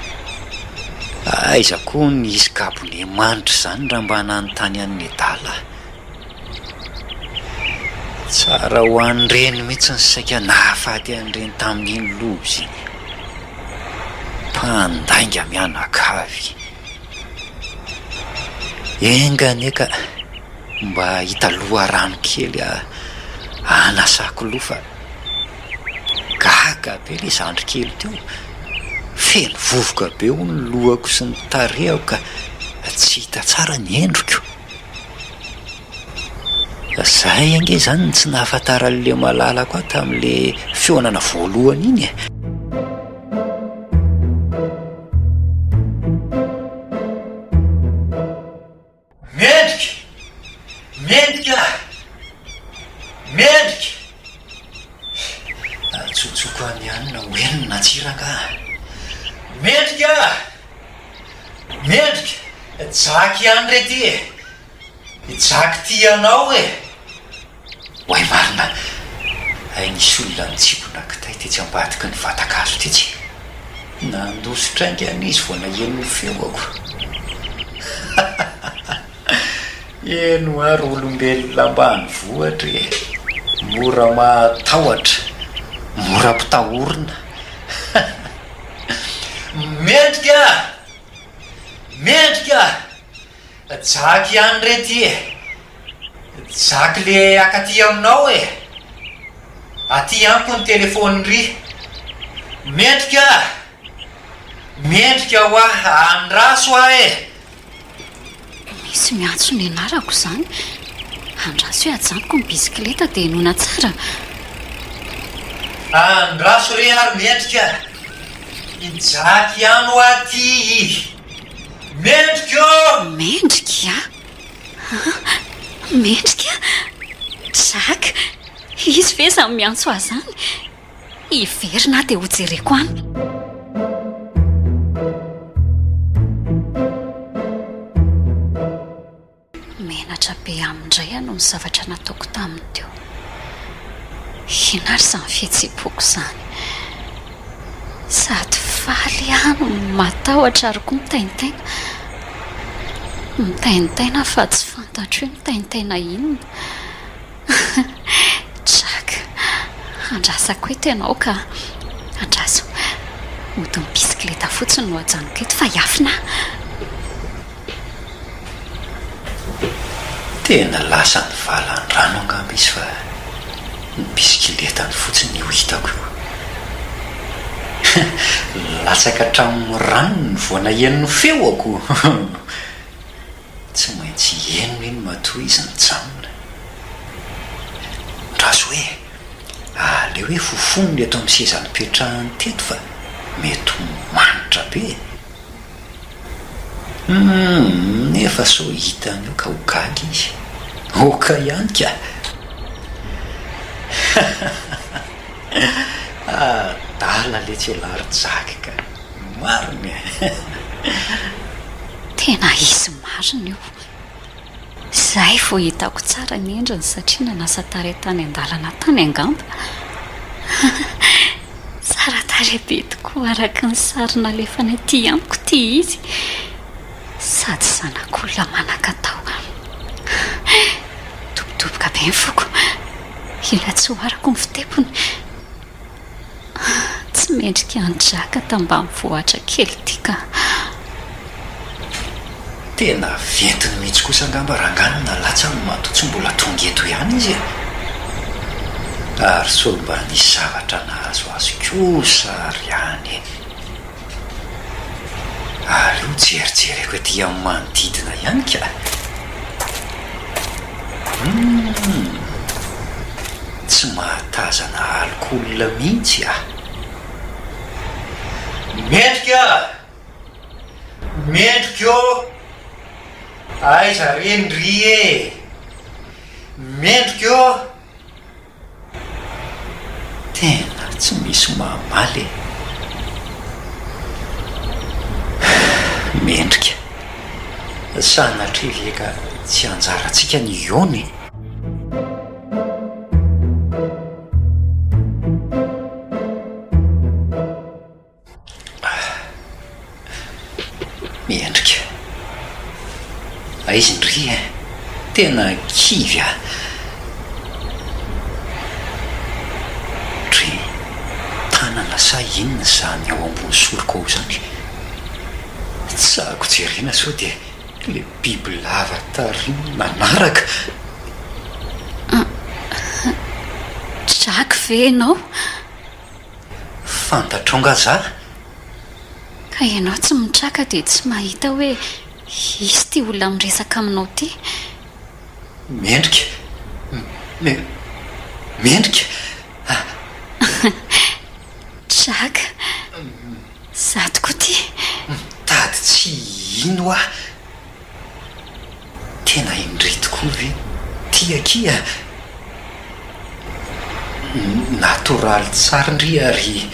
Aiza koa ny izy kabone manitra zany raha mba nanontany an'ny adala. Tsara ho an'ireny mihitsy ny saika nahafaty an'ireny tamin'iny lozy iny. Mpandainga mianakavy. Engany eka mba hita loharano kely anasako lofa. Gaga be le zandrikely teo. Feno vovoka be ho ny lohako sy ny tarehako ka tsy hita tsara ny endriko. Zay ange zany tsy nahafantaran'le malalako tamin'le fionana voalohany iny. Mendrika atsotsoko any ihany na hoenina tiraka. Mendrika mendrika jaky ihany rety jaky ty anao hoay marina ay nisy olona mitsipona-kitay tetsy ambadiky ny vatakazo tetsy nandosotrainga an'izy vo nahenony feoako eno ary olombelona ambany vohatra mora matahotra mora mpitahorina mendrika mendrika jaky ihany rety jaky le akaty aminao aty amiko ny telefony ry mendrika mendrika ho andraso misy miantso ny anarako zany andraso hoe ajanoko ny bisikleta dia nona tsara andraso re ary mendrika ijaky ihany ho aty mendrika mendrika mendrika jaky izy ve zany miantso ahy zany iverina dia ho jereko any menatra be amindray ano ny zavatra nataoko taminy teo inary zany fihetsepoko zany sady faly ano matahotra ary koa mitaintaina fa tsy fantatro hoe mitaintaina inona jaky andrasako eto ianao ka andraso mody ny bisikleta fotsiny no ajanoko eto fa iafina tena lasa ny valan-drano angamba izy fa ny bisikiletany fotsiny ho hitako io latsaka hatramin'ny rano ny voana henony feoako tsy maintsy henony iny matoa izy ny jamona ndraso hoe le hoe fofonony eto amin'ny sezany petrahany teto fa mety manitra be nefa so hitany io ka hogaly izy oka ihany ka dala le tsy lary jaky ka mariny tena izy mariny io zay vo hitako tsara ny endriny satria nanasa taretany an-dalana tany angamba tsara tarehibe tokoa araka ny sarina lefany aty amiko ty izy sady zanak'olona manan-katao dobodoboka be ny foko ila tsy hoarako ny fitepony tsy mendrika andraka tambany vohatra kely tika tena ventiny mihitsy kosa angamba ranganina latsa ny matotsy mbola tonga eto ihany izy ary so mba nisy zavatra nahazoazo kosa ary any ary io jerijereko ety amin'ny manodidina ihany ka tsy mahatazana alikoolona mihitsy mendrika mendrika aiza rendry mendrika tena tsy misy mamaly mendrika sanatria eka tsy anjarantsika ny iony mendrika aizy ndry tena kivy dry tanana sa inona zany ao ambony soroko ao zany tsako jerena so dia le biby lava tary manaraka jaky ve ianao fantatronga za ka ianao tsy mitraka dia tsy mahita hoe izy ty olona miresaka aminao ty mendrika mendrika jaky zato koa ty tady tsy ino tena indry tokoa ve tiakia natoraly tsara ndry ary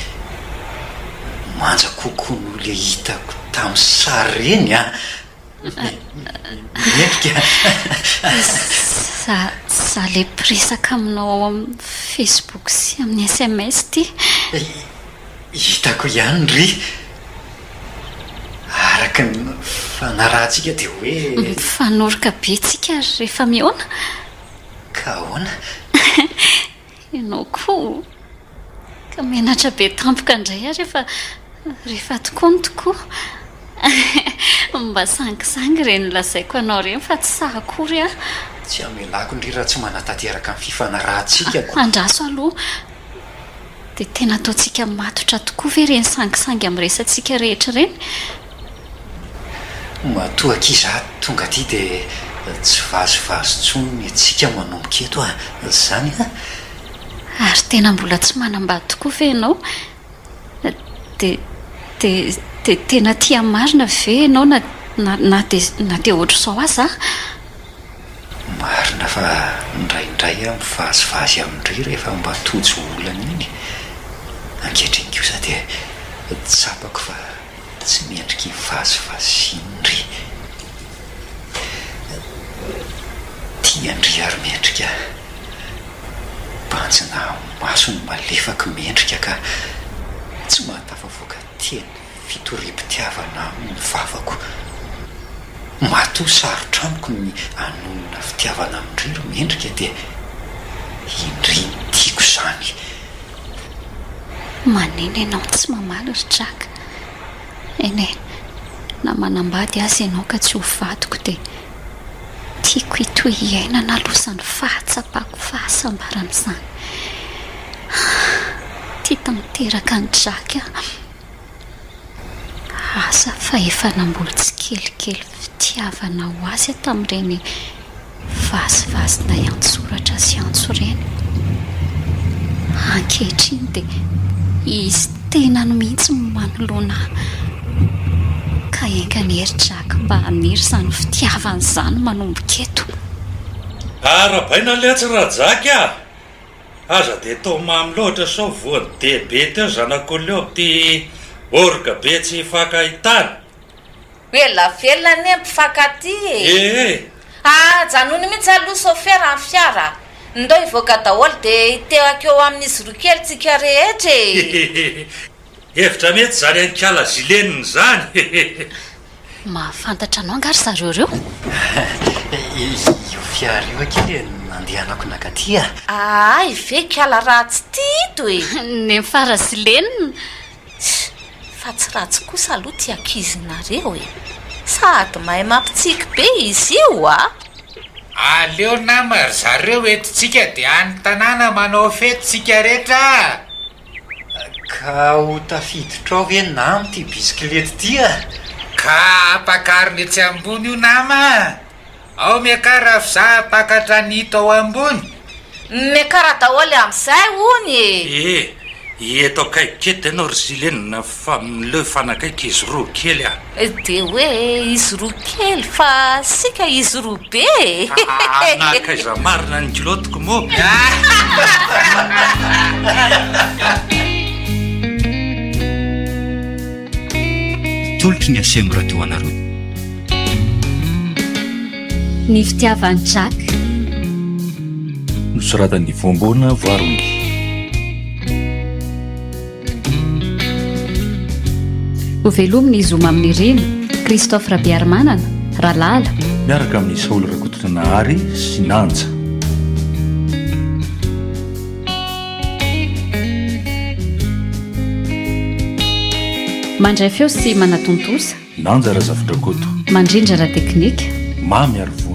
manja kokoa no le hitako tamin'ny sary reny a mendrika za le piresaka aminao ao amin'ny Facebook sy amin'ny SMS ty hitako ihany ry araka ny fanarahantsika dia hoe mifanoroka be tsika rehefa mihoana ka hoana ianao koa ka menatra be tampoka indray a rehefa tokoa ny tokoa mba sangisangy reny lazaiko anao reny fa tsy sahakory a tsy amelako ndry raha tsy manatanteraka amin'ny fifanarahantsika andraso aloha dia tena ataontsika matotra tokoa ve reny sangisangy amin'ny resantsika rehetra reny matoaka iza tonga aty dia tsy vazovazo tsony atsika manomboka eto a zany a ary tena mbola tsy manambady tokoa ve ianao dia tena tia marina ve ianao na dia ohatra sao aza marina fa indraindray a mivazovazy amindray rehefa mba tojo olana iny ankehitriny kosa dia tsapako fa tsy mendriky vazovazy indry tiandry ary mendrika banjina maso ny malefaka mendrika ka tsy mahatafavoaka teny fitoripitiavana amin'ny vavako matoa sarotra amiko ny anonona fitiavana amindry ro mendrika dia indry ny tiako zany manena ianao tsy mamaly ry draka eny na manambady azy ianao ka tsy ho vadiko dia tiako hitoy iainana alosan'ny fahatsapako fahasambaran'izany tia tamiteraka ny draka asa fa efa namboly tsy kelikely fitiavana ho azy tamin'ireny vazivazina iantsoratra sy antso reny ankehitriny dia izy tena no mihitsy manoloana ka engany heridraka mba haniry izany fitiavana izany manomboka eto arabaina leatsy rajaka a aza dia tao mamy loatra sao voany debe teo zanako leo ty orga be tsy fakahitana elavelona ny mpifankaty janony mihitsy aloha sofera amin'ny fiara ndao hivoaka daholo dia hitehaka eo amin'izy roa kely tsika rehetra hevitra mety zany anikala zileniny zany mahafantatra anao angary zareo reo io fiara io akely nandehanako nakaty a ay ve kiala ratsy tito e ny mifarazilenina fa tsy ratsy kosa aloha ty ankizinareo e sady mahay mampitsiky be izy io a aleo namary zareo etintsika dia any tanàna manao fetytsika rehetra ka ho tafiditra ao ve nama ty bisikilety ty a ka ampakariny etsy ambony io nama ao miakara fiza pakatra nito ao ambony miakara daholo amin'izay hony eto akaikety ianao ry zilenina fa mileo fanakaiky izy roa kely a dia hoe izy roa kely fa sika izy roa be nakaiza marina ny kilotiko mo tolotry ny asemo radio anareo ny fitiavany draka nosoratan'ny voambona voarony ho velominy izy oma amin'ny rino Christophe Rabiarmanana Ralala miaraka amin'ny Saolo Rakotonahary sy Nanja mandray feo sy manatontosa Nanja Razafindrakoto mandrindra ra teknika mamy ary